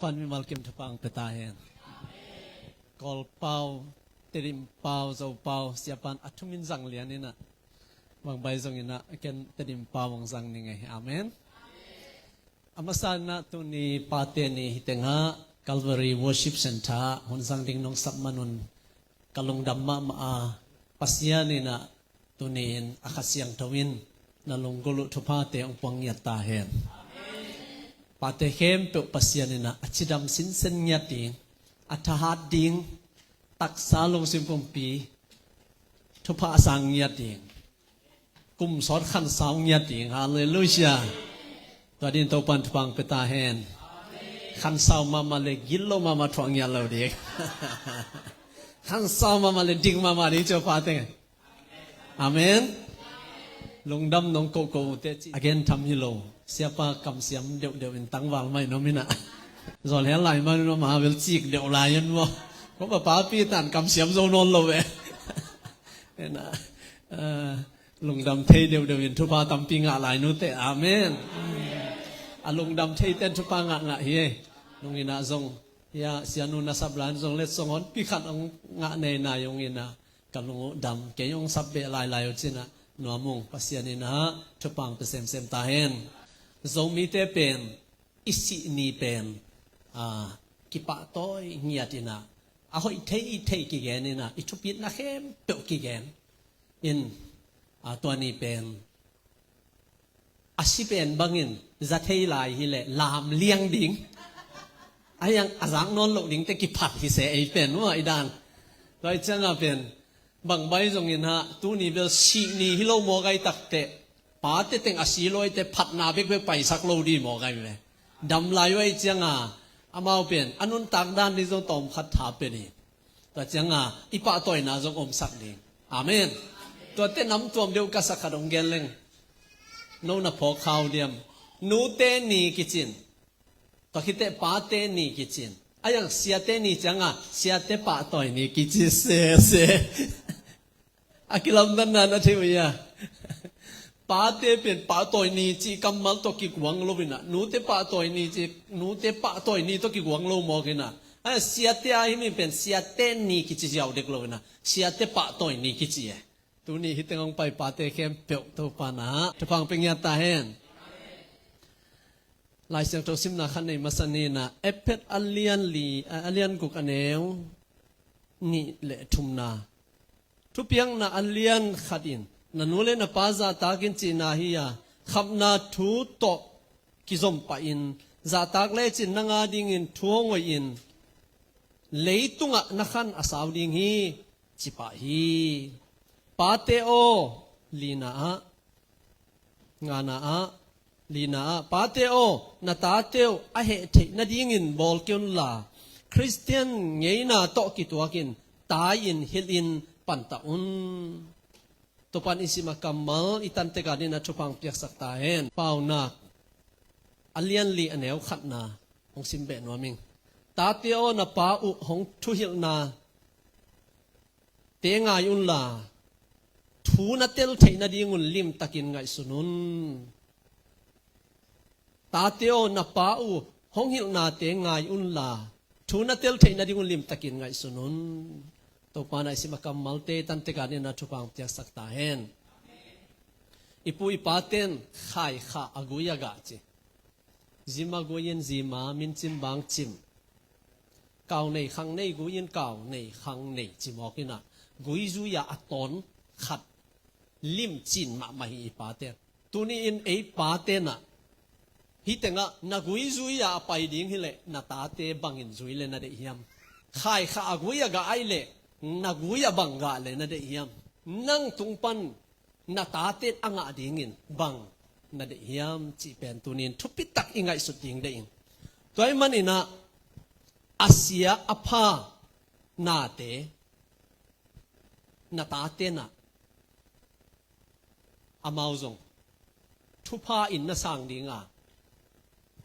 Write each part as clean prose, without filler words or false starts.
Pan mi malkim thapang petahen. Kol pau, terim pau, zau pau, siapan atumin zang lian ina. Wang bai zong ina ken terim pau wang zang ni ngai. Amen. Amasana tu ni pate ni hitenga Calvary Worship Center hun zang ding nong sapmanun kalung damma ma pasya ni na tunin akasyang tawin na longgolo thupate ang pangyat hen. Pate hem pe pasya ni na achidam sinsen nyati atahat ding taksalong simpumpi thupa sang nyati kum sot khan saw nyati hallelujah tadin to pan thupang peta hen khan saw mama le gillo mama thong ya lo dik khan saw mama le ding mama ri cho pate amen lungdam nong ko ko te again tham hilo siapa kam siam deu deu in tangwal mai no mina zol he lai ma no ma vel chik deu lai yan mo ko ba pa pi tan kam siam zo non lo ve na lungdam thei deu deu in thupa tam pi nga lai no te amen a lungdam thei ten thupa nga nga hi lungina zong ya sianu na sablan zong let song on pi khat ang nga nei na yong ina kalungu dam ke yong sabbe lai lai china no mong pasianina thupang pesem sem ta hen zomi te pen isi ni pen kipa toy ngiatina a hoi thei ki genina itupit na khem to ki gen in to ni pen asi pen bangin za thei lai hi le lam liang ding ayang azang non lo ding te ki phat hi se ai pen wa idan loi changa pen bang bai zong in ha tu ni bel si ni hilo mo gai takte pa te teng asi loi te phat na bek bek pai sak lo di mo gai le dam lai wai changa amao pen anun tak dan ni zong tom khat tha pe ni ta changa ipa toy na zong om sak ni amen to te nam tuam deu ka sak khadong gen leng no na pho khaw diam nu te ni kichin to khite pa te ni kichin ayang siate ni changa siate pa toy ni kichi se akilam dan na thiya pa te pen pa toy ni chi kamal to ki gwang lo bina nu te pa toy ni chi nu te pa toy ni to ki gwang lo mo kina a siate ai mi pen siate ni kichi jaw dek lo bina siate pa toy ni kichi e tu ni hiteng pai pa te kem pe to pa na thapang pengya ta hen lai siang to sim na khan nei masani na epet alian guk aneu ni le thumna thupiang na alian khadin nanule na paza takin china hiya khamna thu to kizom pa in za tak le chin nanga ding in thuongoi in leitunga nakhan asaw ding hi chipa hi pateo lina ngana lina pateo natateo ahe the na ding in bol kyun la Christian ngeina to ki tuakin ta in hilin pantaun topan isima kamal itante kadina chupang piak sakta hen pauna alian li aneu khatna ong simbe noming tateo na pa u hong thuhil na tenga yun la thu na tel theina dingun lim takin ngai sunun tateo na pa u hong hil na tenga yun la thu na tel theina dingun lim takin ngai sunun to pana isima kamal te tante kadina chupang piak sakta hen ipu ipaten khai kha aguya ga che zima goyen zima min chim bang chim kaw nei khang nei goyen kaw nei khang nei chimokina guizu ya aton khat lim chin ma mai ipaten tuni in ei patena hitenga na guizu ya pai ding hile na ta te bangin zuile na de hiam khai kha aguya ga aile naguya bangga le na de hiam nang tungpan na tatet anga dingin bang na de hiam chi pen tunin thupitak ingai suting de in toy manina asia apha na te na tate na amauzong thupa in na sang dinga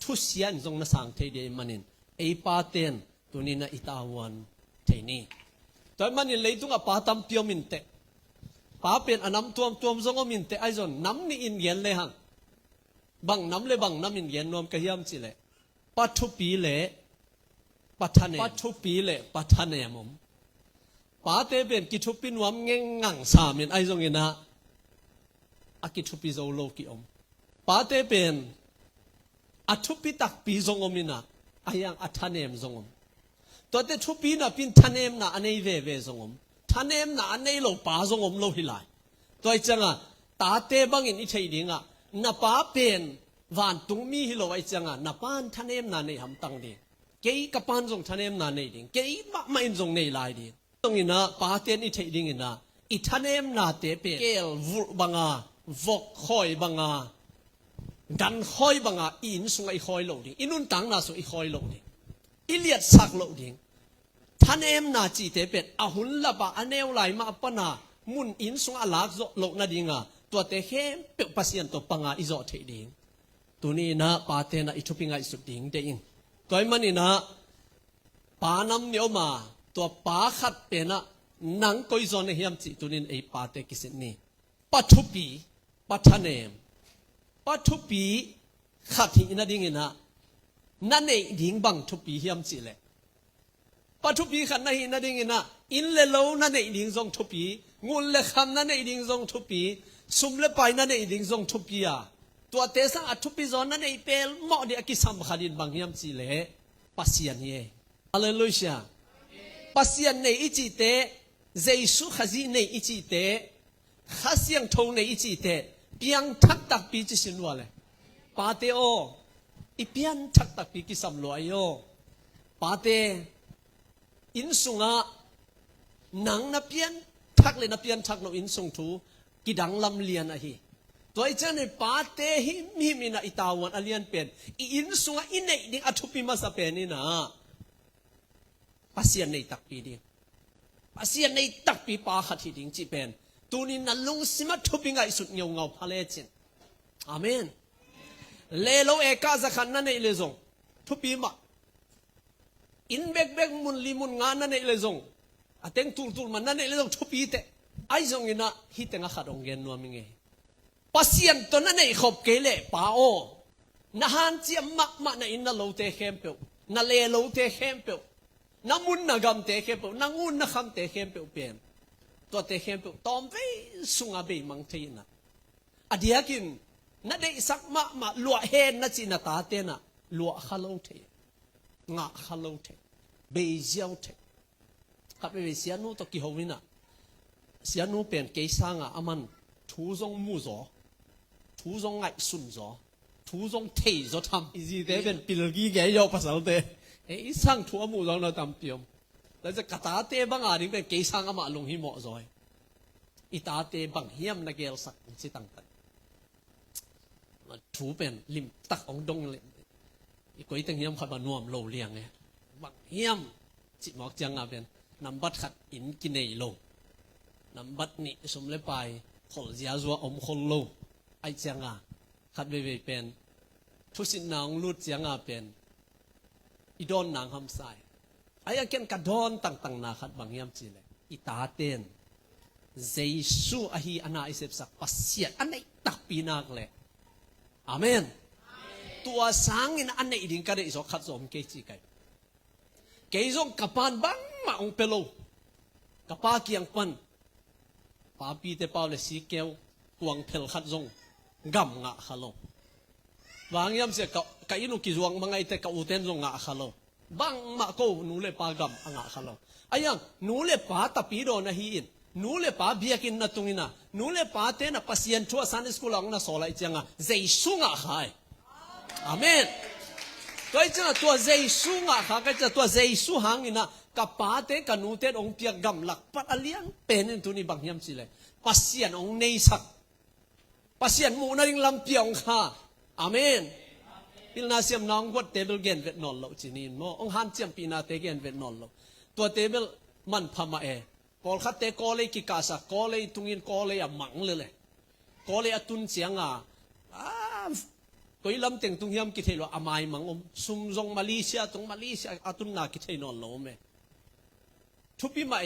thu sian zong na sang thei de manin ei paten tunina itawan theini toy manin leitunga pa tam piomin te pa pen anam tuam zong min te aizon nam ni in gen le hang bang nam le bang nam in gen nom ka hiam chi le ปัทุปีเล ปัทเนปัทุปีเลปัทเนมมปาเตเป็นกิทุปินวมเงงังสามินไอซงเงนะอากิทุปิโซโลกิอมปาเตเป็นอัทุปิตักปีซงอมินะอายังอัทเนมซงอมตัวเตทุปีนะปินทเนมนะอันเนเวเวซงอมทเนมนะอันเนโลปาซงอมโลหิไลตัวไอจังอ่ะตาเตบังอินอิเทดิงอ่ะนับปาเป็นวันตุงมีฮิโลไอจังอ่ะนับปานทเนมนะในหำตังดิเกยกับปานซงทเนมนะในดิเกยมะไม่ซงในไลดิตรงนี้นะปาเตนอิเทดิงนะอิทเนมนาเตเป็นเกลวุบังาวกคอยบังาดันคอยบังาอินสุงไอคอยโลดิอินุนตังนาสุไอคอยโลดิอิเลียดสักโลดิทเนมนาจีเตเป็นอาหุนละบะอเนวไหลมาปนามุนอินสุงอลากโลนาดิงาตัวเตเฮมเปปัสยันตัวปังาอิโซเทดิงตัวนี้นะปาเตนะอิทุปิงาอิสุดิงเดอิงตัวมันนี่นะปานำเนียวมาตัวปาขัดเป็นนะนังกุยซอนเฮียมจิตุนินไอปาเตกิสินีปัทุปีปัทเนมปัทุปีขัดหินาดิงินะนั่นเองดิ่งบังทุปีเฮียมจิเลปัทุปีขัดนั่นหินาดิงินะอินเลโลนั่นเองดิ่งซงทุปีงูเลคำนั่นเองดิ่งซงทุปีสุมเลไปนั่นเองดิ่งซงทุปีอะตัวเตสังอัทุปีซอนนั่นเองเป็นหม้อเดียกิสัมขัดินบังเฮียมจิเลปัสยันเย่ฮาเลลูยาปัสยันในอิจิเตเจสุขจีในอิจิเตข้าเสียงทงในอิจิเตเพียงทักตักปีจิสินวะเลยปาเตโออีเพียงทักตักปีกิสัมลอยโอปาเตอินสุงะหนังนับเพียงทักเลยนับเพียงทักเราอินสุงทูกิดังลำเลียนอะฮีตัวไอ้เจ้าในปาเตหิมินะอิตาวันอเลียนเป็นอินสุงะอินในดิ่งอัทุปิมาสเปนี่นะปัสยันในตักปีดิ่งปัสยันในตักปีปาขัดที่ดิ่งจีเป็นตัวนี้นั่นลงสิมาทุบิงไอสุดเงาเงาพาเลจินอาเมนเลโลเอกาจะขันนั่นเองเลยจงทุบีมาอินเบกเบกมุนลิมุนงานนั่นเองเลยจงอาเต็งตูลมันนั่นเองเลยจงทุบีเตไอจงอินะฮิตเงาขัดองเกนนัวมิงเอปัสยันตัวนั่นเองขบเกเลป้าโอนาฮันเจียมมะนั่นอินนั่นโลเตเข้มเปียวนั่นเลโลเตเข้มเปียวนั่งมุนนักกำเตเข้มเปียวนั่งมุนนักคำเตเข้มเปียวเปลี่ยนตัวเตเข้มเปียวตอมเวสุงอาเบมังเทียนะอดียกินนั่นได้สักมาลัวเฮนนั่นจีน่าตาเตนะลัวฮัลโลเทงะฮัลโลเทเบย์เจ้าเทกับเบย์เสียนูตะกี้ฮวินะเสียนูเป็นเกสังอามันทูซงมูโซทูซงไงสุนโซทูซงเทโซทำอีจีเตเป็นปิลกี้แกยอภาษาเตไอ้สังทัวมูซงเราทำเปียมแล้วจะกระตาเตบังอาดิเป็นเกสังอามาลงหิมอซอยอีตาเตบังเฮียมนักเกลสักสิตังตันมันถูเป็นลิมตักองดงเลยอีกคนตั้งเฮียมขับมานวมโลเลียงไงบังเฮียมจิหมอกจังอาเป็นนำบัดขัดอินกินเนยโลนำบัดนี่สมเลไปขอเสียจัวอมคนโลไอจังอาขัดเวเป็นทุสินนางลูดจังอาเป็นอีดอนนางคำสายไอ้ยังเกินกระดอนต่างๆนาขัดบางเฮียมจีเลยอีตาเต้นเจสุอาฮีอานาอิเซปสักปัสเซียอันไหนตักปีนักเลยอาเมนตัวสังอินอันไหนดิ่งกันได้อิสขัดสมเกจิกันเกยงกับปานบังมาองเปโลกับปาเกียงปันปาปีเตปาเลสีเกวกวงเพลขัดจงกำงะขลุ่มบางยามเสียกับอินุกิจวงมังไอเตกับอุเทนจงงะขลุ่มบังมาโกนูเลปากำงะขลุ่มไอ้ยังนูเลปาตะปีโดนะฮีอินนูเลปาเบียกินนะตุงินะนูเลปาเตนะปัสยันชัวสันสกุลองนะโซลาอิจังะเจสุงะขายอาเมนก็ไอ้จังตัวเจสุงะขายก็จะตัวเจสุหังอินะกับปาเตกับนูเตองเปียกำหลักปัดอเลียนเป็นตุนีบางยามสิเลยปัสยันองเนสักปัสยันมูนาริงลำเปียงค่ะอาเมนพิลนาเซียมน้องวัดเตเบิลเกนเวทนอลโลจินีนโมองฮันเจียมปีนาเตเกนเวทนอลโลตัวเตเบิลมันพม่าพอขัดเตะกอเลยกิกาสะกอเลยตุงินกอเลยมังเลยกอเลยอตุนเสียงก็ยิ่งลำเต็งตุงยามกิเทโลอามายมังซุมซงมาเลเซียตรงมาเลเซียอตุนนากิเทนอนโลเมทุบีมา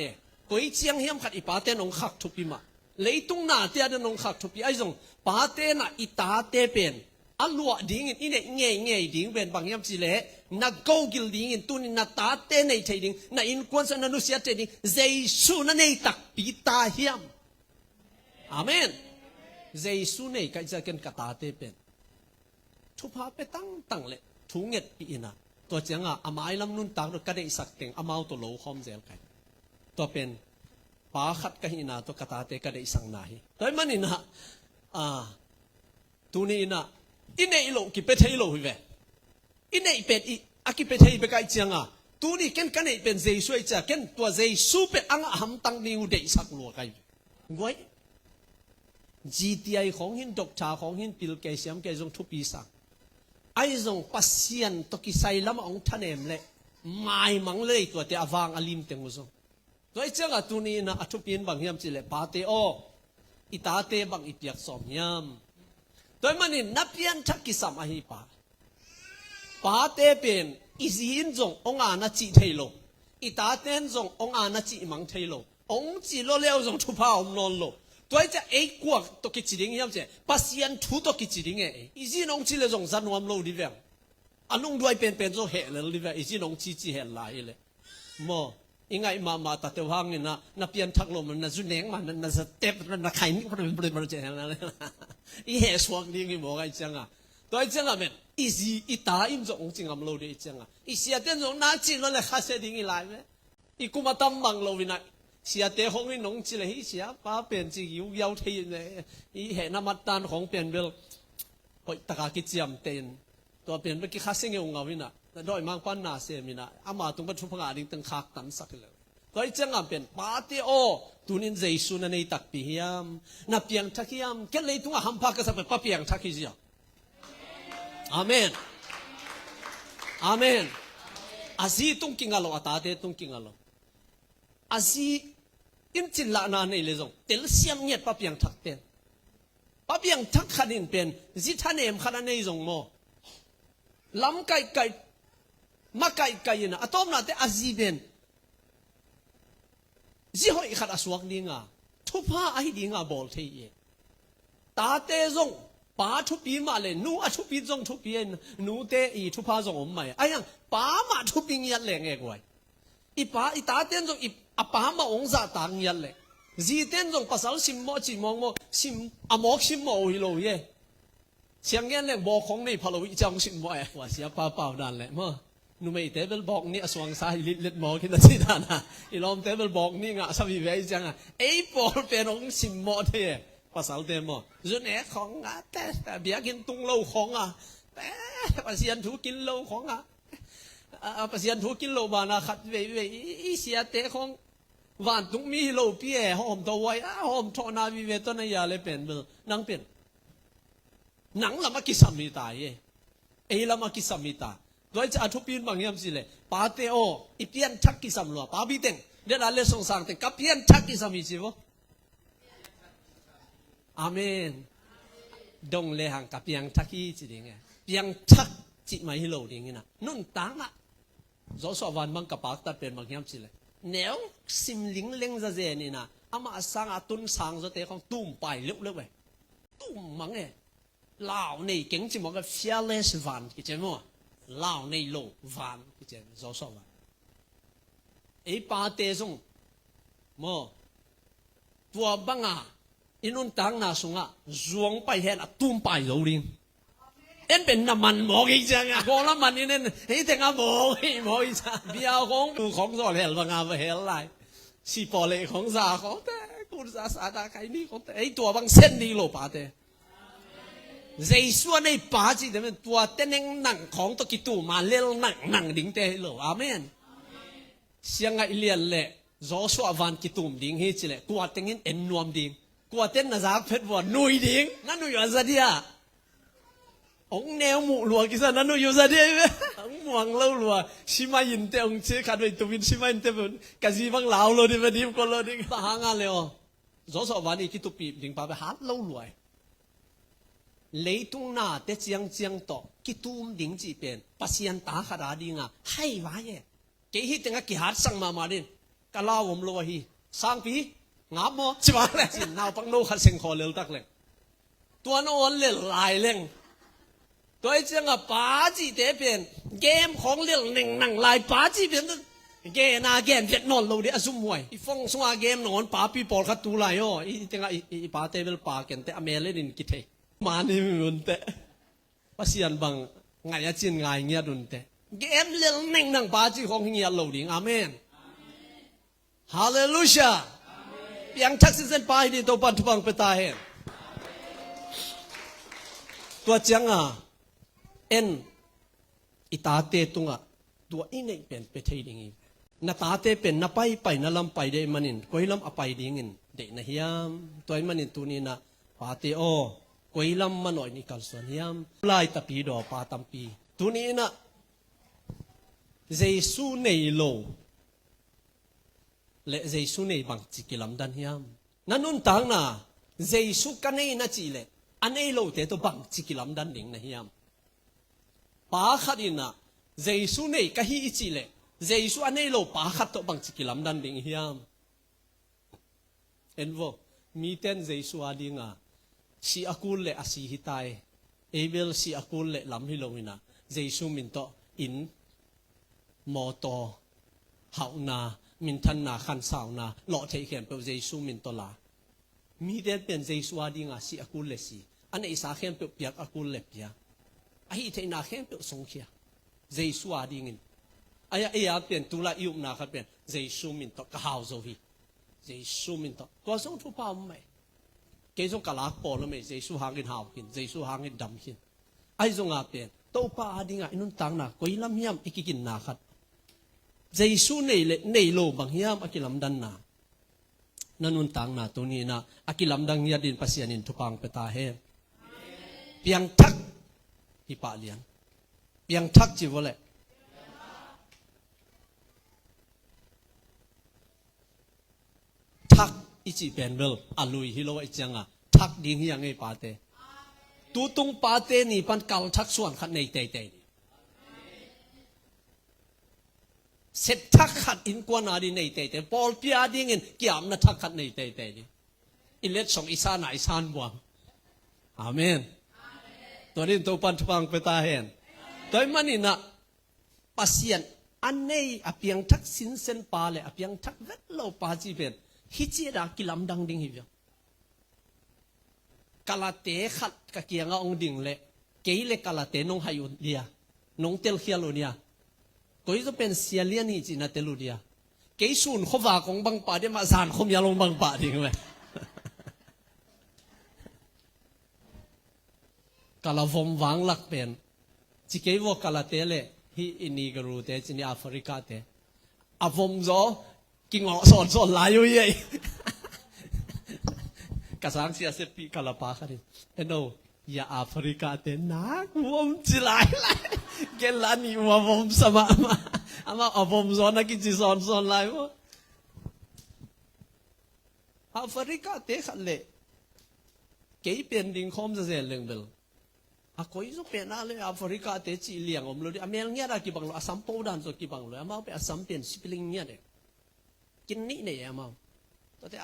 ก็ยิ่งเสียงเฮียมขัดอีปาเตนองขักทุบีมาเลยตุงนาเตียนองขักทุบีไอ้ซงปาเตน่ะอีตาเตเป็น a lua ding in ine nge ding ben bangyam chi le na go gil ding in tunin na ta te nei thei ding na in kwan sa na nu sia te ding jesu na nei tak pi ta hiam amen jesu nei kai ja ken ka ta te pen thu pha pe tang le thu nget pi ina to changa amai lam nun tak no ka dei sak teng amau to lo khom zel kai to pen pa khat ka hina to ka ta te ka dei sang na hi toy manina tu ni na ine ilo ki pe thei lo hi ve ine pen I aki pe thei be kai changa tu ni ken kan ei pen jesu ai cha ken to jesu pe anga ham tang ni u dei sak lo kai ngoi GTI ของหินดอกชาของหินปิลเกเซียมเกจงทุปีสักไอจงปัสยันตกิไซลำองท่านเอ็มเลยไม่มังเลยตัวเตอวางอลิมเตงอุซงตัวไอ้เจ้าตัวนี้นะทุปีนบางยามจิเลปาเตโออิตาเตบางอิเปียกสอมยามตัวมันนี่นับยันทักกิสามอหิปาปาเตเป็นอิสินจงองอาณาจิเทโลอิตาเตนจงองอาณาจิมังเทโลองจิโลเลวจงทุพาอมนอนโลตัวจะไอ้กวกตัวกิจดิ่งยังเจ้ปัสยันทุตัวกิจดิ่งเออีจีน้องจีเลยจงจันวามโลดิเวงอันนุ่งด้วยเป็นโซเหเลยดิเวงอีจีน้องจีเหลายเลยมอยังไงมาตัดเตวางนี่นะเปลี่ยนทักลมมันนะจุนแหงมันนะสเต็ปนะไข่นี่มันเป็นเจนอะไรอีเหสวงดิ่งกี่โมไอ้จังอ่ะตัวไอ้จังอ่ะมันอีจีอีตาอิมจงจิงอมโลดิจังอ่ะอีเสียเต้นจงน่าจีเลยข้าเสดิ่งอีหลายไหมอีกูมาตั้มบังโลวินัยเสียเตะของนี่น้องจีเลยเสียป้าเปลี่ยนจีอยู่ยาวที่เลยอีเห็นน้ำมันตานของเปลี่ยนเบลพอตะการกิจยามเต็นตัวเปลี่ยนเมื่อกี้ข้าเสียงงเอาวินะแต่ดอยมังปันนาเสียมินะอามาตรงปัจจุบันดิ่งตั้งคักตั้งสักเลยตัวไอ้เจ้าเปลี่ยนป้าเตโอตัวนี้เจสุนันในตักปียามนับเพียงทักยามแค่เลยตัวหัมพักก็จะเป็นป้าเพียงทักยามอาเมนอาเมนอาซีตุงกิงอโลอาตาเตตุงกิงอโลอาซีอินจิลลานาในเลยจงเตลเสียมเงียบป้าเพียงทักเป็นป้าเพียงทักขัดินเป็นจิท่านเอ็มขันในจงโมล้ำไก่มาไก่นะอะตอมนาเตอาซีเป็นจิหอยขัดอสวกดิงาทุพาไอดิงาบอลเทียตาเตจงป้าทุปีมาเลยนูอะทุปีจงทุปีนูเตอีทุพาจงอมใหม่ไอ้ยังป้ามาทุปีเงียดแหลงเอกไว้อีป้าอีตาเตนจงอีอาป้ามาองศาต่างยันเลยจีเต้นจงภาษาสิมโมจิมองโมสิมอมอกสิมโมฮิโลเย่เชียงเงี้ยเลยบอกของนี่พะโลวิจังสิมโมเอว่าเสียป้าเปล่านั่นแหละมั้งนูไม่เตเบิลบอกนี่อสวงสายเล็ดหมอขึ้นที่นั่นนะอีลอมเตเบิลบอกนี่งะสามีเวจังอ่ะไอ้ปอลเป็นองสิมโมเท่ภาษาเตมโมจุนเอ๋ของอ่ะแต่เบียกินตุงโลของอ่ะแต่ภาษาถูกินโลของอ่ะภาษาถูกินโลบานาขัดเวอีเสียเตของวันตุงมีโลเปียหอมตัวไว้หอมทอนาวิเวตนายาเลยเป็นเบลนังเป็นหนังละมากิสามีตายเอละมากิสามีตาโดยจะอธุปีนบางยามสิเลยปาเตโออีเปียนทักกิสามลัวปาบิเต็งเดี๋ยวเราเลสงสารเต็งกับเปียนทักกิสามีสิวะอาเมนดงเลหังกับเปียงทักกี้จิดิ่งเปียงทักจิมาฮิโลดิ่งนะนุ่นต่างละโจสวันมังกับปากตัดเป็นบางยามสิเลยแนวสิมลิงเล็งจะเจนี่นะอามาสังอาตุนสังจะเตะของตุ้มไปเลือกไปตุ้มมังลาวในเก่งจิมองกับ fearless van กิจมั้งลาวในโล van กิจโจสวันไอ้ปาเตซงมั้งตัวบังอ่ะอินุนตังนาสุงอ่ะจวงไปเห็นตุ้มไปโรลิงเอ็นเป็นน้ำมันหมอกอีกจังอ่ะบอกน้ำมันนี่เนี่ยไอ้แต่งอ่ะหมอกอีกจังเบียร์ของสอดเห็นบางอ่ะเห็นอะไรสีปอเล่ของซาของแต่กุศลศาสนาใครนี่ของแต่ไอ้ตัวบางเส้นนี่โลปาเตใจส่วนในป่าจีแต่เป็นตัวเต้นหนังของตะกิตูมาเลี้ยหนังดิ่งเตะโลอาเมนเสียงไอเลียนเละโจสววันกิตูมดิ่งเฮจิเละกวาดเต็งเอ็นนวมดิ่งกวาดเต้นนาจากเพชรวัวนุยดิ่งนั่นนุยอะไรซะเดียองแนวหมู่หลวงกิสันนั่นนุยซะเดียองหมวงเล่าหลวงชิมายินเตองเชื่อขัดไปตัววินชิมายินเตเป็นกะจีบังลาวโลดิมาดิมคนโลดิตาหางานเลยอ๋อโจสวันนี่กิตุปีดิ่งปาไปหาเล่าหลวงเลยตรงหน้าแต่เจียงต่อกิตุมดิ่งจีเป็นปัสยันตาขนาดดิ่งอ่ะให้ไว้เกี่ยตั้งแต่กี่หาสังมาดินกะลาวมโลหีสังปีงับโมจิบาเลยจินนาวปังโนขัดเซงคอเลลตักเลยตัวโนนเลลายเล่ง ตัวจังป้าจีเตเป็นเกมของเรื่องหนึ่งหนังลายป้าจีเป็นเกนาเกมเจ็ดนอนเราเดียสุ่มมวยอีฟงสวาเกมนอนป้าปีปอลขัดตูไลโออีจังอีป้าเตเวลป้าเกนเตอเมเลนินกิเทมานี่มันเตภาษาบังไงจินไงเงียดุนเตเกมเรื่องหนึ่งหนังป้าจีของเงียเราดิอาเมนฮาเลลูยายังทักษิณป้าดีตัวปันทุบังไปตายตัวจังเอ็นอิตาเตตุงตัวอินเองเป็นไปที่ดิ่งนาตาเตเป็นนาไปนาลำไปได้มันินกุยลำอไปดิ่งเด็กนะฮิยามตัวมันินตัวนี้นะปาเตโอกุยลำมันหน่อยนี่กันส่วนฮิยามลายตะปีดอปาตัมปีตัวนี้นะเจสุเนยโลและเจสุเนยบังจิกิลำดันฮิยามนั่นนุ่นต่างนะเจสุกันเนยนะจีเลอันเอโลเตตัวบังจิกิลำดันดิ่งนะฮิยามป้าขัดินะเจสุเนยกะฮีอิจิเลเจสุอันเอโลป้าขัดตัวบังจิกิลำดันดิ่งฮิยามเอ็นโวมีเต้นเจสุอาดิงสีอากุลเลอาสีฮิตายเอเบลสีอากุลเลลำฮิโลวินะเจสุมินโตอินมอโตหาวนามินทันนาขันสาวนาหล่อเทเขียนเป็นเจสุมินโตลามีเต้นเป็นเจสุอาดิงสีอากุลเลสีอันเอสาเขียนเป็นเปียกอากุลเลเปียไอ้เทนาเข้มเป็นสงเขียเจสุอาดิงินไอ้เป็นตุลายุมนาครับเป็นเจสุมินโตกะฮาวโซฮีเจสุมินโตตัวสงทุพามไหมเกจงกะลาปอลไหมเจสุหางินฮาวกินเจสุหางินดำกินไอ้จงเป็นตัวป้าอาดิงอินุนตังนากุยลำยามอิกิกินนาครับเจสุเนโลบางยามอิกิลำดันนานันุนตังนาตัวนี้นะอิกิลำดังยาดินปัสยานินทุพังเปตาเฮเพียงทักฮิปาเลียนเพียงทักจีวะเลยทักอิจิเป็นเบลอลุยฮิโลอิจังทักดิ้งยังไงปาเตตูตุงปาเตนี่ปันเก่าทักส่วนขัดในเตเตเสร็จทักขัดอินกวนาดีในเตเตปอลพิอาดิ้งอินเกี่ยมนะทักขัดในเตเตนี่อิเลตส่งอิสานาอิสานบวงอาเมนตัวนี้ตัวปันฟังไปตาเห็นตัวมันนี่นะปัสยันอันนี้อภิยังทักสินเซนปาเลยอภิยังทักเวทโลปาจีเป็นฮิจิดากิลำดังดิ่งหิบกาลาเตขัดกะเกียงองดิ่งเลยเกยเลกาลาเตนงหายุเดียนงเตลเขียลุเนียก็จะเป็นเซียเลียนี่จีนาเตลุเดียเกยสูนขวาของบังป่าเดียมาสานขมยาลงบังป่าดิ่งเลยกาลาวมวางหลักเป็นจิเกยวกาลาเตเลฮีอินีกรูเตจินีแอฟริกาเตอาวมโซกิงอสอนลายอยู่ยัยกษัตริย์เสียเสปีกาลาปาคันเอ็นโอยาแอฟริกาเตนักวมจิลายเกลานีวมสมาอามาอาวมโซนักกิจิสอนลายวะแอฟริกาเตขันเลเกยเป็นดิ่งคอมจะเสียเรื่องเบลaku itu pernah le Afrika te ciliang om lo di amelnya dah kibang lo asam podan so kibang lo amau pe asam pen sipilingnya de kini ne ya amau tapi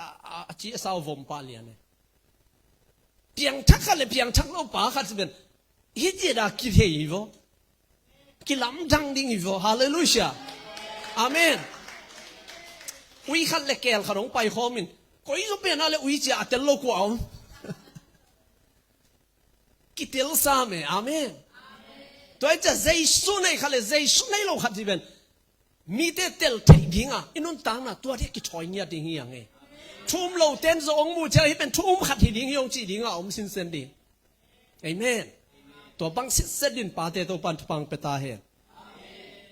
aci asal vom palian ne piang thak le piang thak lo pa khat ben hije da kithei vo kilam jang ding vo hallelujah amen ui khat le kel kharong pai khomin ko itu pernah le ui ja atel lo ko au kitil same amen to ai cha zai su nei khale zai su nei lo khat ben mi te tel thei dinga inun tang na to ri ki thoi nya ding yang e thum lo ten zo ong mu cha hi ben thum khat hi ding yong chi dinga om sin sen din amen to bang sit set din pa te to pan pang pe ta he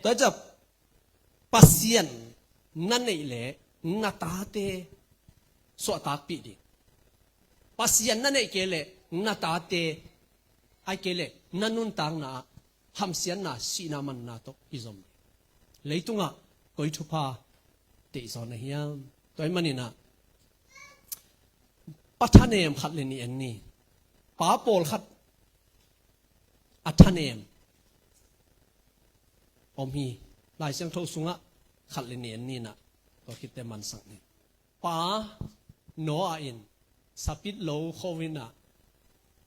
to cha pasien nan nei le na ta te so ta pi di pasien nan nei ke le na ta teไอ้เกลนั่นนุ่นต่างนะทำเสียนนะสีนามันนะตกอิจมเลยตุงอ่ะก็อิทุพาเตะสอนนะเฮียตัวไอ้มันนี่นะปัทเนมขัดเลยนี่อันนี้ป้าโปลขัดอัทเนมอมีหลายเสียงโทสุงอ่ะขัดเลยนี่อันนี้นะก็คิดแต่มันสักนี่ป้าโนอาอินสปิดโลโควินะ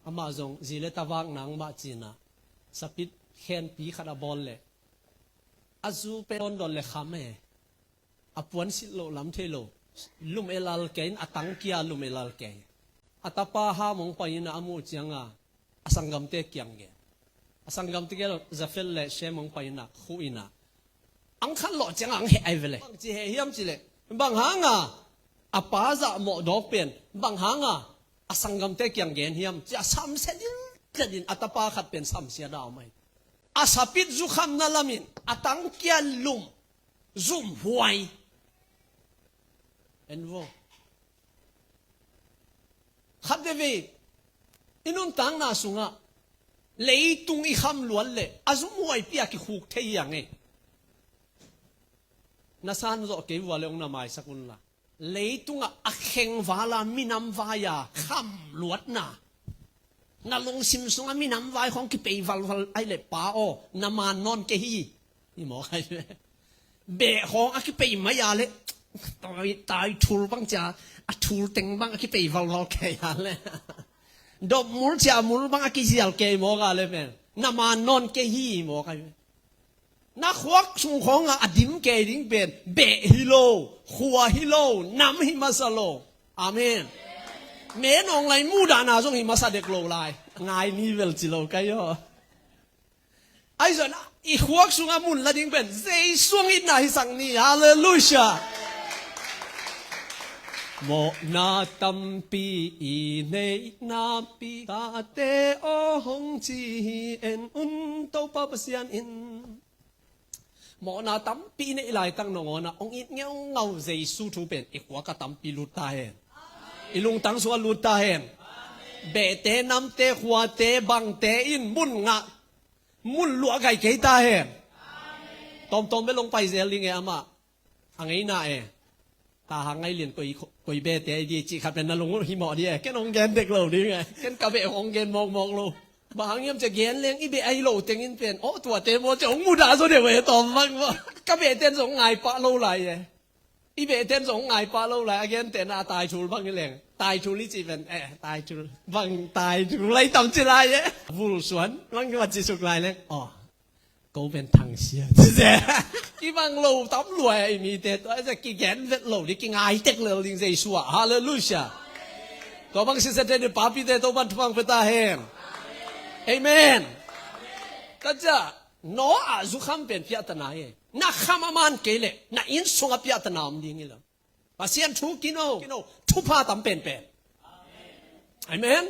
อามาจงจีเลตาวางนางบาจีนะ สปิดแคนปีคาราบอลเลยอาจูเป็นดอนเลยข้ามอปวนสิโลลำเทโลลุมเอลาลเกนอตังกียลุมเอลาลเกนอตาปาหามงไปนะอามูจังอสังกัมเตกียงเกอสังกัมเตกียจะเฟลเลเชมงไปนะคุยนะอังคันหล่อจังอังเฮไอเวลบางจีเฮียมจีเลบางหางอปาจะหมดดอกเป็นบางหางอสังกัมเตกียงเกนเฮียมจะซ้ำเสดินกระดินอตาปาขัดเป็นซ้ำเสียดาวไหมอาสปิดจุคำนั่นละมินอตังกียลุมซุ่มหวยเอ็นโวขัดเดวีอินุนตังนาสุงะเลยตุงอีคำล้วนเลยอาซุ่มหวยปียกิขุกเทียงนาซานโซเกวาเลองนาไมสักุลละเลยตุงอะเข่งวาลามินำวายาคำล้วนนานาลงซิมซุงมินำวายของกิเปย์วัลไอเล็บป้าโอนามานอนเกฮีนี่หมอใครเบะของกิเปย์มายาเล็ตายทูลบังจ่าทูลเต็งบังกิเปย์วัลเกยาเล็ดอกมูลจ่ามูลบังกิจิลเกยหมอกาเล็เป็นนามานอนเกฮีหมอใครนักวักสุงของอดิมเกยดิ้งเป็นเบะฮิโลหัวฮิโลน้ำฮิมาซาโลอาเมนเมนองไลมูดานาจงหิมาซาเด็กโลไลงายนิเวลจิโลกันย่อไอ้ส่วนอีขวกสุงอามุนละดิ้งเป็นเจสุงอินนาฮิสังนีฮาเลลูยาโมนาตัมปีอีเนนาปีตาเตโอหงจีเอ็นอุนโตปะปะเซียนอินโมนาตัมปีเนไลตั้งนองนะองอินเงาเงาเจสุทูเป็นอีขวกตัมปีลุตาเฮอิลุงตังสวลุตาเฮนเบเตนำเตขวาเตบังเตอินมุนงะมุนลัวไก่เกตาเฮนตอมไปลงไปเซลิงเออามาอังไงน่าเอตาหางไงเรียนกุยเบเตดีจีขัดเป็นนลงหิมอดีแกน้องแกนเด็กเหล่านี้ไงแกนกะเบของแกนมองโลบางยามจะแกนเลี้ยงอีเบไอโลเต็งอินเป็นโอ้ตัวเตโมจะองมูดาโซเดเวตอมมังว่ากะเบเตนสงไงปะโลไหลอีเบเตนสงไงปะโลไหลแกนเตนาตายชูบังนี่แหละตายชูลิจิเป็นตายชูบังตายชูไรตำจิไรวูลสวนบังว่าจิสุกไรเลยอ๋อก็เป็นทางเสียเจ๊กี่บังโลตำรวยมีแต่ตัวจะกี่แกนเวทโลดิกี่ไงเด็กเลยลิงเจสัวฮาเลลูยาก็บังสิเสด็จปาปิเตตัวบันทวังเปตาเฮมเอเมนก็จะโนอาจุคำเป็นพิจารณาเองนักขมามันเกลนักอินสงพิจารณามันดีงี้ละภาษาทุกิโนทุพาตำเป็นเอเมน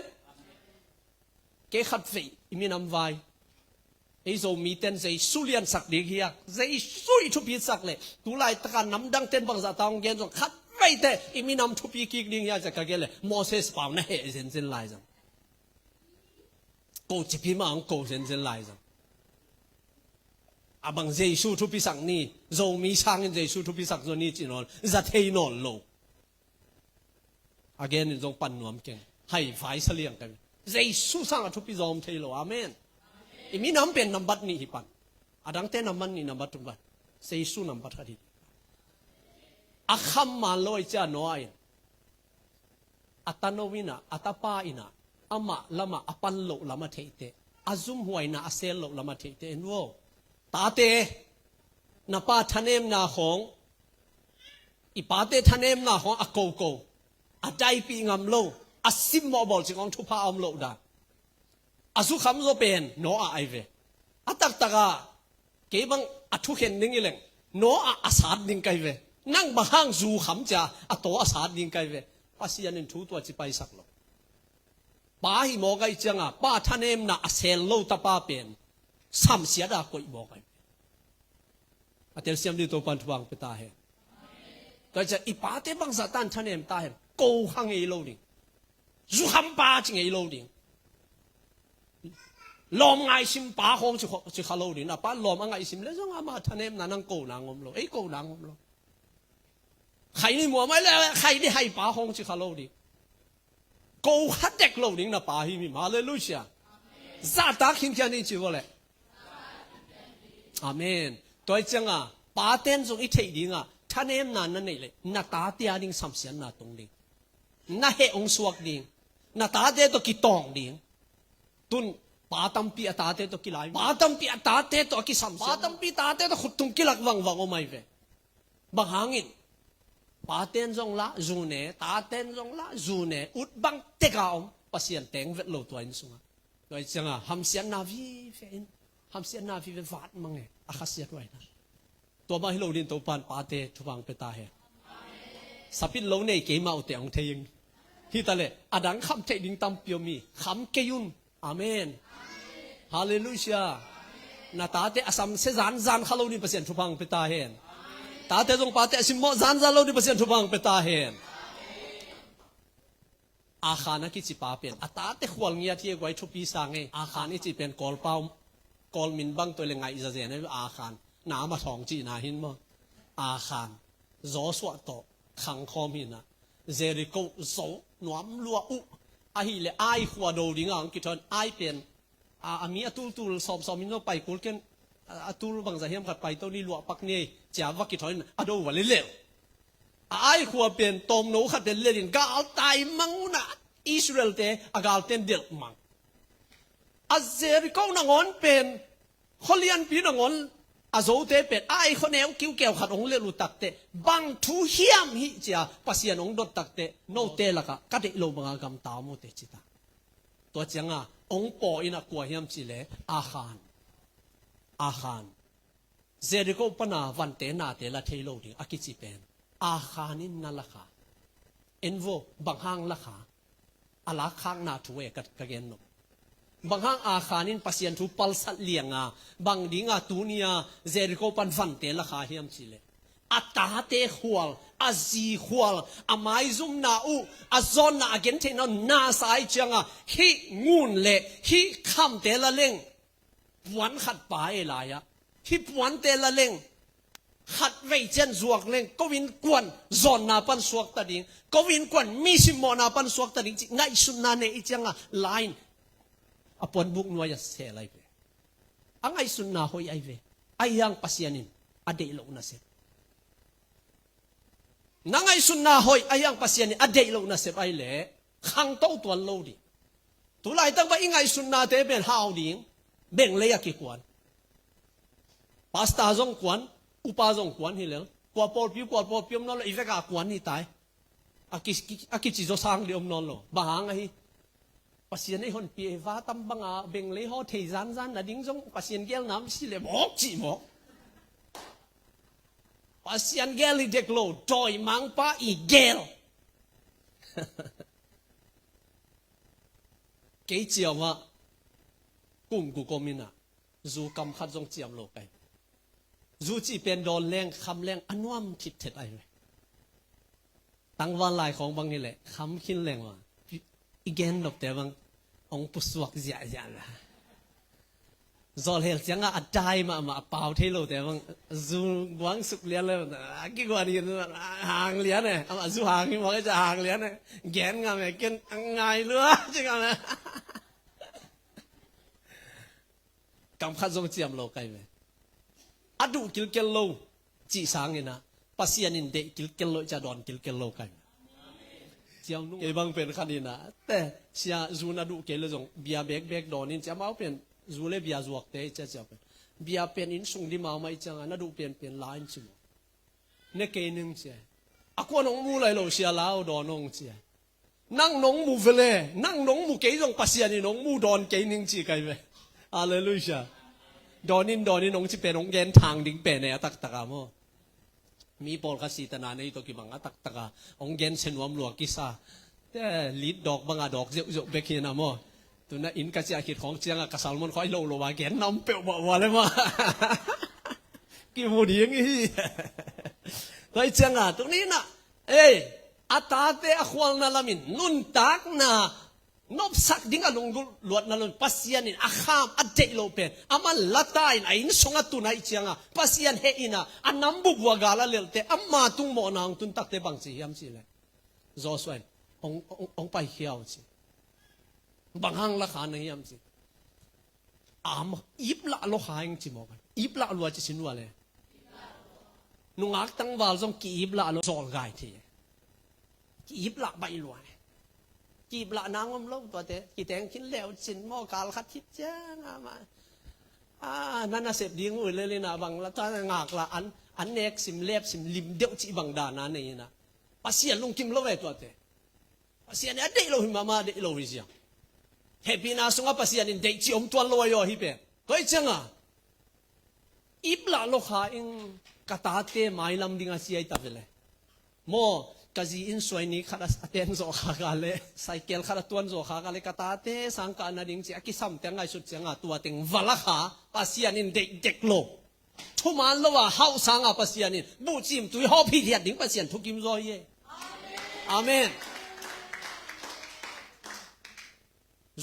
เกขัดฟีอิมินำไว้ไอ้โซมีเต้นใจสุเลียนสักดีเฮียใจสุยทุพิสักเลยตุลายตะการน้ำดังเต้นบางสะตองเกณฑ์ส่งขัดไม่แต่อิมินำทุพิกิกดิ้งยาจะกะเกลเลยโมเสสเปล่านะเฮเซนเซนไลซ์กูจิพิมังกูเซนเซนไลซ์อาบังเจสุทุพิสักนี่โซมีช่างเจสุทุพิสักโซนี่จีนอนจะเทนอนโลอาเกนจงปั่นหนวมเก่งให้ฝ่ายเสลียงกันเจสุสังทุพิจอมเทโลอาเมนอิมิน้ำเป็นนับบัตนี่ฮิปันอาดังเต้นนับมันนี่นับบัตทุกบัตเจสุนับบัตกันดีอาคำมาลอยจ้าโนายอัตโนวินะอัตปาอินะอามาละมาอปันโลละมาเทเตอาซุมหวยนะอาเซลโลละมาเทเตนโวตาเตนาปาทะเนมนาของอีปาเตทะเนมนาของอโกโกอาใจปีงามโลอาซิมมอบอลสิของทุพาอมโลดาอาสุขำโซเป็นโนอาไอเวอาตักตะกาเก็บังอาทุเห็นนิ่งเลยโนอาสาดนิ่งไกเวนั่งบางห้างจูขำจ่าอาโตอาสาดนิ่งไกเวภาษียันทุตัวจิไปสักโลป้าหิโมไกจังอ่ะป้าทะเนมนาอาเซลโลตาป้าเป็นซ้ำเสียดากุยบอกไงอาเทลเซียมดีตัวปันทวังไปตาเห็นก็จะอีป้าเตบังสตันทะเนมตาเห็นโกหังเอโลดิจูขำป้าจิงเอโลดิลอมไงซิมป้าของจิขะโลดินะป้าลอมไงซิมแล้วจังอามาทะเนมนั่งโกนางอมโลโกนางอมโลใครนี่มัวไม่แล้วใครที่ให้ป้าของจิขะโลดิโกฮัดเด็กโลดินะป้าหิมีมาเลยลูกเชียซาตาคิมแค่นี้จีวะเลยอาเมนตัวจังอ่ะป้าเต้นส่งอีเทียงอ่ะท่านเอ็มนั่นนี่เลยนาตาเตียดิ้งสัมเสียนนาตรงดิ้งนาเฮองสวกดิ้งนาตาเดตัวกิตองดิ้งตุน patampi atate to kilai patampi atate to kisam patampi tate to khutung kilak wang omai ve bahangin paten jong la zune taten jong la zune ut bang tekaom pasien teng vet lo toin sunga noi changa hamsian na vi fein hamsian na vi ve vat mange akhasiat wai na to ma hilo din to pan pate thuwang peta he sapin lo nei ke ma ute ong theying hi tale adang kham thei ding tam piomi kham keyun amen hallelujah na tate asam se zan khalo ni pasien thuwang peta hen tate jong pate asim mo zan lo ni pasien thuwang peta hen akhana ki chi pa pen atate khwal ngia thi gwai thupi sange akhani chi pen kol pau kol min bang to le ngai za zen ai akhan na ma thong chi na hin mo akhan zo swa to khang khom hin na Jericho zo nuam lua u a hi le ai khwa do ding ang ki thon ai pen ami atul som min no pai kul ken atul bang za hiam khat pai to ni lua pak ni cha wa ki thon ado wa le le ai khwa pen tom no khat den le din gal tai mang na Israel te agal ten del mang a Jericho na ngon pen kholian pi na ngon azo te pet ai khoneu kiu keu khat ong le lu takte bang thu hiam hi cha pasian ong dot takte no te laka ka de lo banga gam taw mo te chita to changa ong po ina kwa hiam chi le a khan Jericho pana van te na te la thei lo ding akichi pen a khanin na la kha envo banghang la kha ala khang na thuwe ka gen no banghang a khanin pasien thu palsat lianga bang dinga tunia Jericho pan van te la kha hiam chile atate khwal azi khwal amai zum na u azon na again the na sai changa hi ngun le hi kham te la leng puan khat pa e la ya hi puan te la leng khat vei chen zuak leng ko win kwan zon na pan suak ta ding ko win kwan mi simo na pan suak ta ding ngai sun na ne i changa line apon buk nuaya se lai ve angai sun na hoi ai ve ayang pasianin ade lo na se nangai sun na hoi ayang pasianin ade lo na se ai le khang to tuan lo di tu lai tang ba ingai sun na te ben hao ding beng le ya ki kwan pasta jong kwan upa jong kwan hi le kwa por pium no lo i ve ka kwan ni tai aki chi zo sang li om non lo ba hang ai pasien ai hon pi va tam banga beng le ho thei zan na ding jong pasien gel nam si le mok chi mok pasien gel i dek lo toy mang pa i gel ke chiao ma kum ku komina zu kam khat jong chiam lo kai zu chi pen don leng kham leng anwam thit thet ai tang wan lai khong bang ni le kham khin leng wa igen dok te bang ong puswak zia la zol hel changa adai ma pau thelo te bang zu wang suk lian le ki gwa ni hang lian ne ama zu hang ni mo ja hang lian ne gen nga me ken ngai lua changa na kam khat jong chiam lo kai me adu kil kel lo chi sang ni na pasianin de kil kel lo cha don kil kel lo kai chiang nu ke bang pen khanina te sia zuna du ke le jong bia bek donin cha mau pen zule bia zuak te cha pen bia pen in sung di mau mai changa na du pen line chu ne ke ning che akwa nong mu lai lo sia lao do nong che nang nong mu vele nang nong mu ke jong pasian ni nong mu don ke ning chi kai ve hallelujah donin nong chi pen nong gen thang ding pen ne tak taka moมีปอลกสิตนาในตัวกิบังตักตะองเกนเซนวมหลวกกิซาแต่ลีดดอกบังดอกเจาเบกินะมอตัวนั้นอินกะสิอาคิดของเจียงกะซัลมอนค่อยโลว่าแกนนำเปวบ่เลยมากิบ่ดีอย่างงี้ตัวเจียงตรงนี้น่ะอาตาเตอควลนะละมินนุนตักนะนบสักดิ้งอลงลวดนะลปัสยานินอาขามอเดโลเปนอามันละตายนะอินสงตุนะอิเจียงปัสยานเฮอินะอันนัมบุบวกาลาเลลเตอามาตุงโมนางตุนตักเตบังสิยามสิเลยจอสวนองไปเขียวสิบังหังละขานยามสิอามอิบละโลหายังสิมอกันอิบละลัวจะสินวะเลยนุงักตั้งวาลจงกีอิบละโลจอลไกทีกีอิบละใบลัว จีบละนางอมลงตัวเตกีแตงกินแล้วสินหม้อกาลคัดทิพจ้างมานั่นน่ะเสพดีงุ่ยเลยนะบังละตางากละอันเนกสิมเล็บสิมลิมเดียวจีบังดานานี่นะปัสยานลงกิมลงไว้ตัวเตปัสยานเนี่ยเดโลหิมาเดโลวิเซียเฮปีนาสุงปัสยานินเดจิอมตัวลอยฮิเปก็อีจังอ่ะอีบละโลคาอิงกะตาเตไมลำดิงอาเซียตาเวเลโมกะจีอินสวยนี้คาราเตนโซคากาเลไซเคิลคาราตวนโซคากาเลกะตาเตสังกานาดิงจิอากิซัมเตงไงสุดจังอ่ะตัวเต็งวะละคาปัสยานินเด็กโลทุมันละว่าเฮาสังอ่ะปัสยานินบูจิมตุยฮอพีเทียดิงปัสยานทุกิมรอยเยอาเมน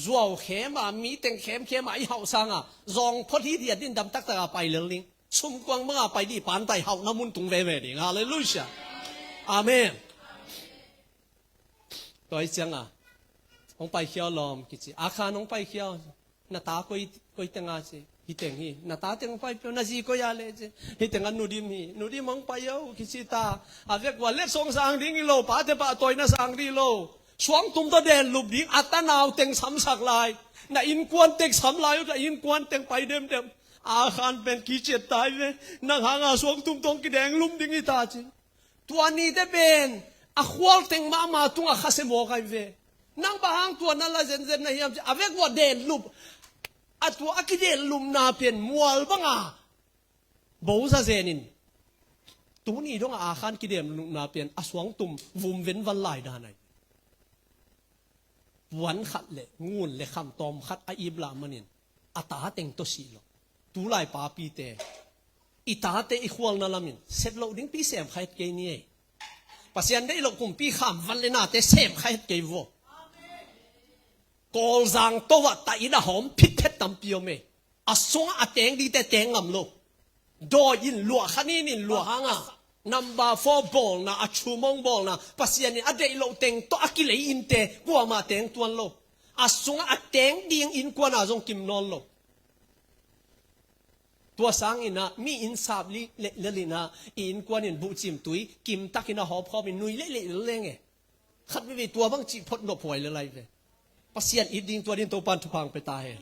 รัวเข้มมีเต็งเข้มอีเฮาสังอ่ะรองพอดีเดียดินดำตักตะไปเรื่องลิงชุมกวางเมื่อไปดีปานไตเฮาน้ำมุนตุงเวดิงฮาเลลูยาอาเมนตัวอีจังอ่ะองไปเขียวลอมกิจิอาคารองไปเขียวนาตาก็อีเต็งอาจิฮิเต็งฮีนาตาเต็งไปเปียวนาจีก็ยาเลจิฮิเต็งอันนูดิมองไปเยากิจิตาอาเวกว่าเล็กสองสางดิ้งโลป้าเตปะตัวน่ะสางดีโลสวงตุ่มตะเด่นลุบดิ้งอัตนาวเต็งซ้ำสักลายน่ะอินกวนเต็งซ้ำลายก็อินกวนเต็งไปเดิมอาคารเป็นกิจตายเวนังหางาสวงตุ่มตรงกิแดงลุมดิ้งอีตาจิตัวนี้ได้เป็นอาควอลเต็งมาตุงอาคาเซโมกไอเวนังบางตัวนั่นละเซนนะยามอาเวกว่าเด่นลุบอัตัวอากิเด่นลุมนาเป็นมัวบังอาบูซาเซนินตัวนี้ต้องอาคารกิเด่นลุมนาเป็นอาสวงตุ่มวุมเว้นวันไหลด้านไหนวันขัดเลยงูนเลยคำตอมขัดอิบลามันินอัตาเต็งตัวสีโลตูไลปาปีเตอิตาเตอิควอลนาลามินเสร็จแล้วดิ้งปีเสมใครเกยนี่ปัสยันได้เราคุมปีขามวันเลนาเตเสมใครเกยวกอลจังตัวตาอินาหอมพิษเพชรตั้มเปียวเมอสงอาเตงดีแต่เตงงำโลดอยินลัวขันนินลัวหางาnumber 4 ball na achumong ball na pasian ni ade lo teng to akile inte kwa ma teng tuan lo asunga ateng ding in kwa na jong kim non lo tua sang ina mi in sab li le na in kwa nin bu chim tui kim takina hop hop in nui le lenge khat mi tua bang chi phot no phoi le lai ve pasian i ding tua din to pan thupang pe ta he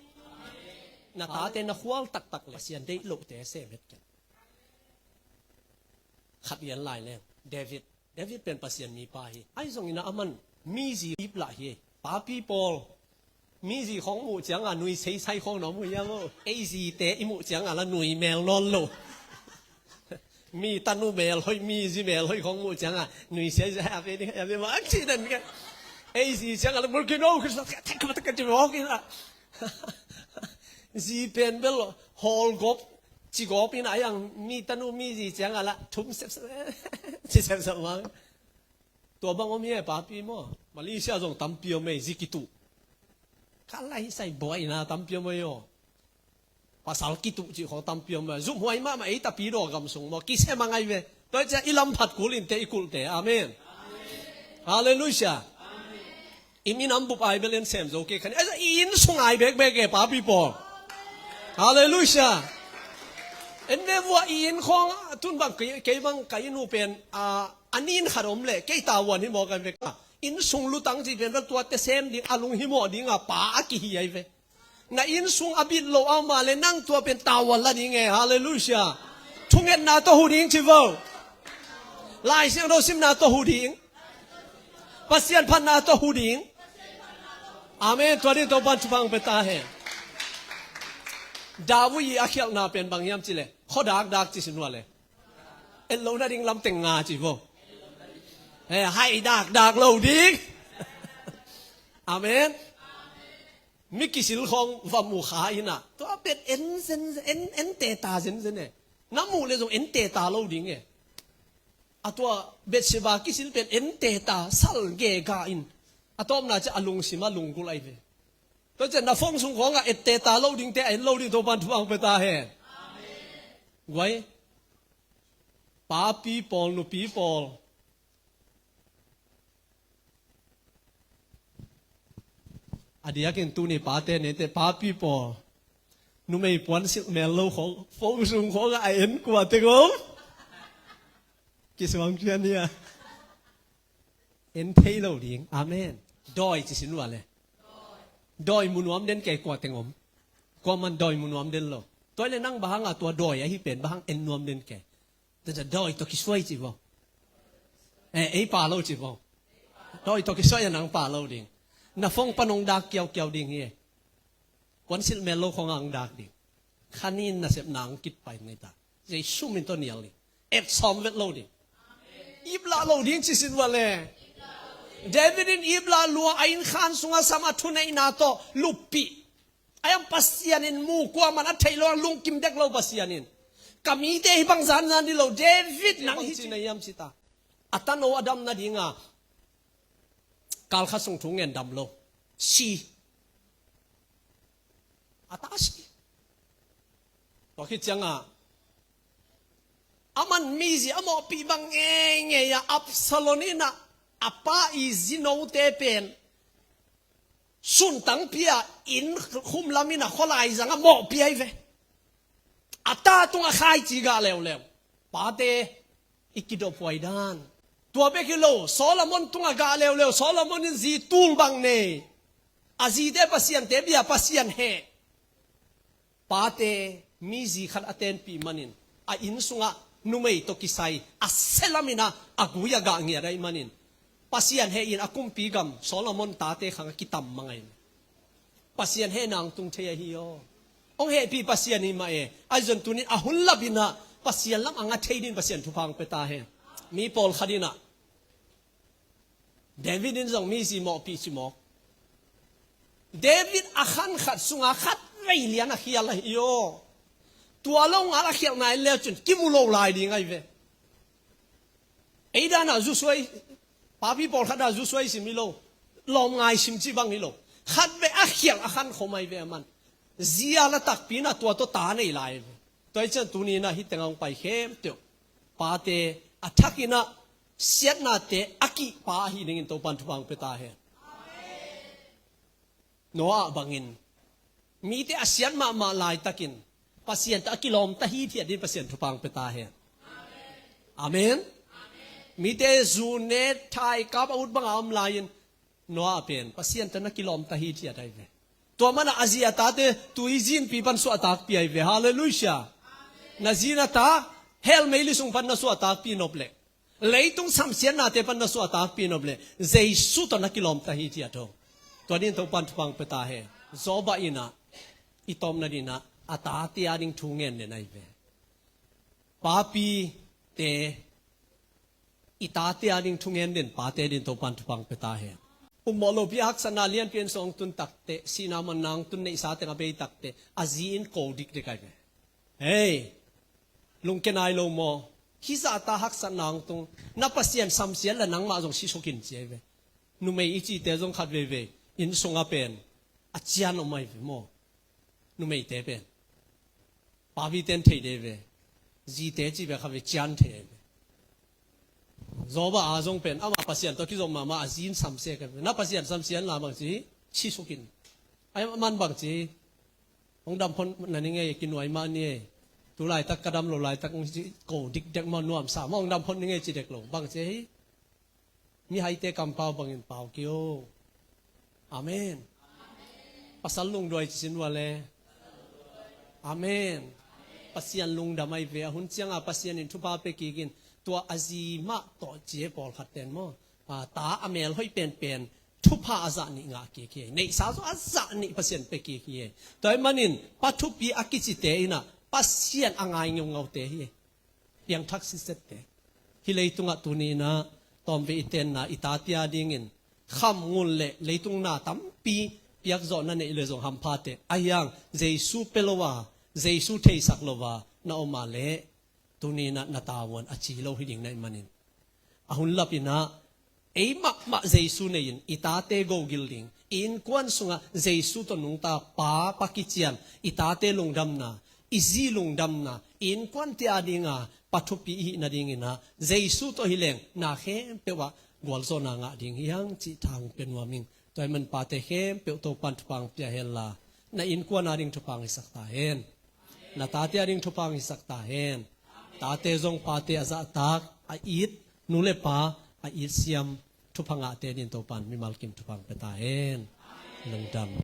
na ta te na khwal tak le pasian dei lo te se met keขัดเรียนหลายแล้วเดวิดเป็นปัสยันมีปาฮีไอ้ทรงนี้นะมันมีสีอิบละเฮป้าปีปอลมีสีของหมู่จังอ่ะหนุ่ยใช้ของน้องมุ่ยยังโอ้ไอ้สีเตะอิหมู่จังอ่ะละหนุ่ยแมวนอนโลมีตันูแมวเฮ้ยมีสีแมวเฮ้ยของหมู่จังอ่ะหนุ่ยใช้อะไรนี่อะไรมาอันที่นั่นกันไอ้สีจังอ่ะละมุลกิโน่คือสักแท็กมาตะกันจะบอกกันละสีเป็นเบลฮอลกบจีกอปีนอะไรอย่างมีตันูมีจีจังอะไรทุ่มเสพวังตัวบางว่ามีไอ้ป้าปีมั้งมาเลเซียส่งตั้มเปียวไม่ziกิตุข้าไล่ใส่บ่อยนะตั้มเปียวไม่ยอภาษากิตุจีของตั้มเปียวไม่รุ่มหัวไอ้มาไอ้ตาปีโดกำส่งมากิเสมังไงเว้ยตัวจะอิลลัมพัดกุลินเตอิกุลเตอาเมนฮาเลลูยาอิมินัมบุปไอเบลนเซมโอเคคันไอ้อินส่งไอเบกเอป้าปีปอฮาเลลูยาเอ็นเดวัวอินของทุนบังเกยบังไกนูเป็นอันนี้ขนมเละเกยตาวันที่บอกกันเวกอินซุงลุตังจีเป็นตัวเตเซมดิอาลุงหิมอดิงป้ากิฮิไอเวน่ะอินซุงอบิดโลอามาเลยนั่งตัวเป็นตาวันละนี่ไงฮาเลลูยาทุงเงินนาตัวหูดิ้งชิวลายเสียงเราซิมนาตัวหูดิ้งปัสยันพันนาตัวหูดิ้งอาเมนตัวนี้ตัวบันทุบังเปตาเฮดาวีอาเขียวนาเป็นบางยามจิเลข้อดักจิสินวะเลยเอ็นโลนาดิงลำเต็งงาจิโวให้ดักโลดิงอาเมนมิกิสิลของวามูขาอินะตัวเป็นเอ็นเตตาเซนเนี่ยน้ำมูเลยส่งเอ็นเตตาโลดิงอ่ะตัวเบสเชบากิสิลเป็นเอ็นเตตาสัลเกกาอินอ่ะตัวมันน่าจะอลุงสิมาลุงกุไลเวก็จะน่าฟงสุงของเอตเตตาโลดิ้งเตไอโลดิ้งตัวบันทุบังไปตาเฮไว้ป้าปีปอลนุปีปอลอดียกินตูนี่ป้าเตเนี่ยแต่ป้าปีปอลนุไม่ปวนสิเมลโลของฟงสุงของไอเอ็นกว่าเตกงกิสวังเชียนเนี่ยเอ็นเทโลดิ้งอาเมน ดอยจิสินว่าเลยดอยมุนวมเด่นแก่กว่าแตงอมกว่ามันดอยมุนวมเด่นโลตัวเลยนั่งบางตัวดอยที่เป็นบางเอ็นนวมเด่นแก่แต่จะดอยตัวคิดช่วยจิบ่ไอ้ป่าเราจิบ่ดอยตัวคิดช่วยนังป่าเราดิ่งน่ะฟงปนงดากเกี่ยวดิ่งเฮวันสิเมโลของอังดากดิ่งคันนี้น่ะเสพนางกิดไปไงตาใจชุ่มมินตัวเนียลนี่เอฟซอมเวทโลดิ่งอีบลาโลดิ่งจิสินว่าเลยเดวิดินอีบลาลัวไอ้ขันสุงาสมาทุนไอ้นาโตลุปีไอ้ยังปัสยานินมูกว่ามันอัฐิโลลุงกิมเด็กเราปัสยานินกามีเตหิบังซานนันดิโลเดวิดนังฮิจินายามชิตาอัตันโออดัมนาดิงาการขัดส่งถุงเงินดำโลชีอัตาชีบอกคิดจังอ่ะอามันมีสิอโมปีบังเงยอับซาโลนินะapa izino te pen sun tang pia in khum lamina kholai zanga mo pia ve ata tunga khai chi ga lew pa te ikido poidan tua be kilo solomon tunga ga lew solomon in zi tul bang ne azi te pasian te bia pasian he pa te mi zi khat aten pi manin a in sunga numei to kisai a selamina aguya ga ngia dai manin pasian he in akum pigam solomon tate khang kitam mangai pasian he nang tung the hi yo ong he pi pasian ni ma e aijon tunin ahun labina pasian lam anga theidin pasian thupang peta he mi pol khadina david in jong mi si mo pi si mo david akhan khat sunga khat vei lian a khial hi yo tua long ala khial nai le chun kimulo lai di ngai ve eida na zu soi papi pol khada zu soi similo lom ngai sim chi bang hilo khat be a khial a khan khomai ve man zia la tak pina tua to ta nei lai toi chen tu ni na hi tengong pai khem tyo pa te athakina siat na te aki pa hi ning to pan thwang pe ta he amen noa bangin mi te asian ma lai takin pasien ta kilom ta hi thi din pasien thupang pe ta he amen mi te zune thai kap out bang am lain noa pen pasien ta na kilom ta hi thi dai ve to mana azia ta te tuizin pi pan so atak pi ai ve hallelujah na zina ta hel meili sung pan na so atak pi noble leitung samsian na te pan na so atak pi noble jesu to na kilom ta hi thi ato to din to pan thupang pe ta he zoba ina itom na dina ata ti ading thungen ne nai ve papi te itate ading thungen den pate din to pan thupang pe ta he umolo bi hak sana lian pian song tun takte sinaman nang tun nei sa te ngabe takte azin ko dik de kai hey lungkenai lo mo hisa ta hak sanang tung na pasien samsian la nang ma jong si sokin cheve nu mei ichi te jong khat ve ve in songa pen achian o mai ve mo nu mei te pen pa vi ten thei de ve ji te chi ve kha ve chian the zoba azong pen ama pasien to ki jong mama azin samse ka na pasien samsian la bang chi chi sokin ai man bang chi ong dam phon na ni nge kin wai ma ni tu lai tak kadam lo lai tak ko dik dek ma nuam sa mong dam phon ni nge chi dek lo bang chi mi hai te kam pau bang in pau kyo amen pasal lung doi sin wa le amen pasien lung damai ve hun chianga pasien in thupa pe ki ginตัวอาจีมาต่อเจี๊ยบอลขัดเต็นมั้งตาอเมลให้เป็นทุพาอาจารย์นี่งาเกี่ยในสาวอาจารย์นี่เปอร์เซ็นต์ไปเกี่ยแต่มันนินปัทุปีอากิจิเตยนะปัสเซียนอ่างไงงเอาเตยยังทักษิเสตเตฮิเลยตุงะตุนีนะตอมเวอิเตนนะอิตาเตียดิ่งินคำงุนเละเลยตุงนาตั้มปีเปียกจอนั่นเองเลยจงฮัมพาเตอายังเจสูเปโลวาเจสูเทสักโลวานาอมาเละตุนีนะนาตาวันอาชีโลหิดิงในมันินอาหุนลับอินะเอมักเจสุเนียนอิตาเตโกกิลดิงอินควันสุงะเจสุตนุงตาป้าปักิจิยันอิตาเตลงดำนาอิซีลงดำนาอินควันเตียดิงะปัทุปีหินาดิงินะเจสุตหิเลงนาเข้มเปว่ากวลโซนางะดิงยังจิทางเป็นวามิงตัวมันปาเตเข้มเปวโตปันทุปังเปียเฮลานาอินควันนาดิงทุปังอิสักตาเฮนนาตาเตียดิงทุปังอิสักตาเฮนตาเตจงปาเตอาซาตากอาอิดนูเลปาอาอิดเซียม ทุพังะเตนินโตปันมิมัลกิมทุพังเปตาเองลงดำ